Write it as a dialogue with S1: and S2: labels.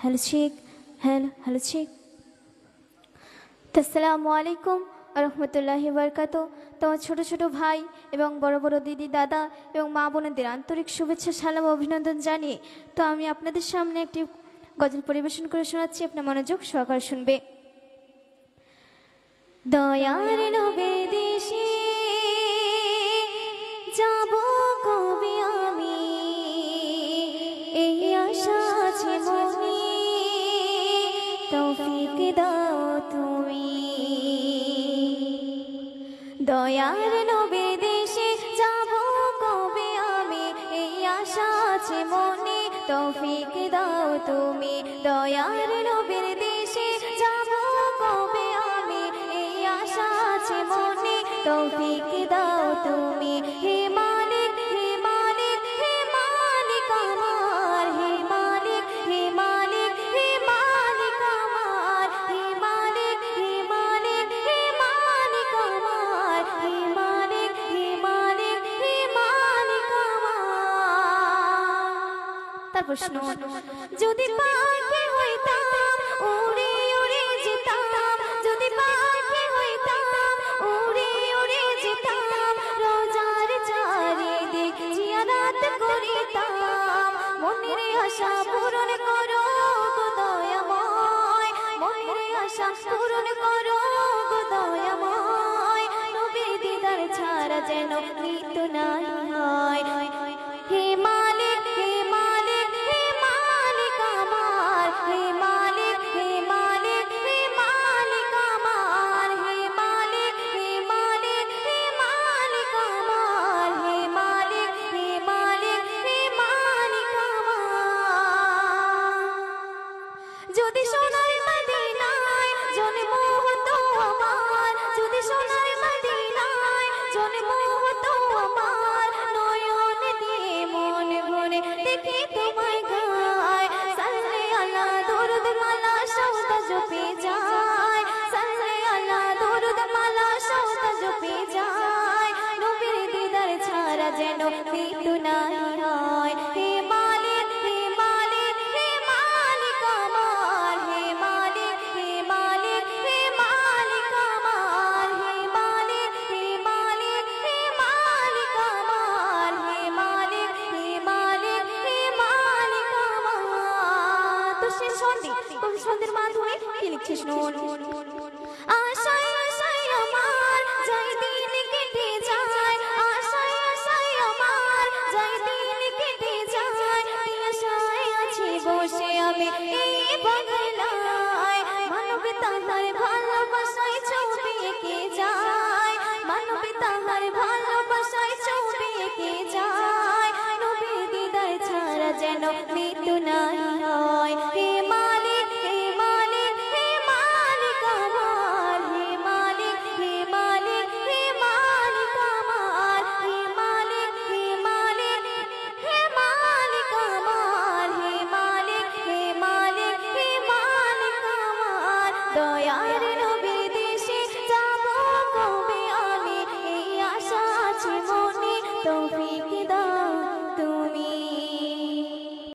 S1: Hello check, hello check. আসসালামু আলাইকুম রহমতুল্লাহি বারকাতুহু। তোমার ছোট ছোট ভাই এবং বড় বড় দিদি দাদা এবং মা বোনেদের আন্তরিক শুভেচ্ছা সালাম ও অভিনন্দন জানিয়ে তো আমি আপনাদের সামনে একটি গজল পরিবেশন করে শোনাচ্ছি, আপনার মনোযোগ সহকারে শুনবে। দয়ার নবী দেশে যাব কবে আমি, এই আশা আছে মনে, তৌফিক দাও তুমি। দয়ার নবী দেশে যাব কবে আমি, এই আশা আছে মনে, তৌফিক দাও তুমি। দয়ার নবীর দেশে যাব কবে আমি, এই আশা আছে মনে, তৌফিক দাও তুমি। হে মালিক, হে মালিক, হে মালিক আমার, হে মালিক, হে মালিক, হে মালিক আমার, হে মালিক, হে মালিক, হে মালিক আমার, হে মালিক, হে মালিক, হে মালিক আমার। তারপর শুনুন। যদি পাখি হইতাম উড়ে উড়ে যেতাম, যদি পাখি হইতাম উড়ে উড়ে যেতাম, রোজার চারিদিক জিয়ারত করিতাম। মনের আশা পূরণ করো গো দয়াময়, মনের আশা পূরণ করো গো দয়াময়। নবীর দিদার ছাড়া যেন মৃত্যু নাই হয়। হে মালিক, হে মালিক, হে মালিক আমার, হে মালিক, হে মালিক, হে মালিক আমার, হে মালিক, হে মালিক, হে মালিক আমার, হে মালিক, হে মালিক, হে মালিক আমার। যদি সোনার মদিনায় জন্ম হতো আমার, যদি সোনার মদিনায় জন্ম হতো আমার, নয়ন দিয়ে মন ভরে দেখি তোমায় গায়। সাল্লে আলা দরুদ মালা সওদা জপে যায়, সাল্লে আলা দরুদ মালা সওদা জপে যায়। নবীর দিদার ছাড়া যেন মৃত্যু নাই হয়। হে মালিক, হে মালিক, হে মালিক আমার, হে মালিক, হে মালিক, হে মালিক আমার, হে মালিক, হে মালিক, হে মালিক আমার, হে মালিক, হে মালিক, হে মালিক আমার। তো সে সন্দেহ কবি সন্ধ্যের মাধ্যমে কি লিখছে শুনুন। আশায় আশায় আমার যাই দিন কেটে যায়, আশায় আশায় আমার যাই দিন কেটে যায়। আশায় আছি বসে আমি এই বাংলায়, মানব তাহার ভালোবাসায় ছবি এঁকে যায়, মানব তাহার ভালোবাসায় ছবি এঁকে যায়। নবীর দিদার ছাড়া যেন মৃত্যু নাই হয়। হে মালিক, হে মালিক, হে মালিক আমার, হে মালিক, হে মালিক, হে মালিক আমার, হে মালিক, হে মালিক, হে মালিক আমার, হে মালিক, হে মালিক, হে মালিক আমার। দয়ার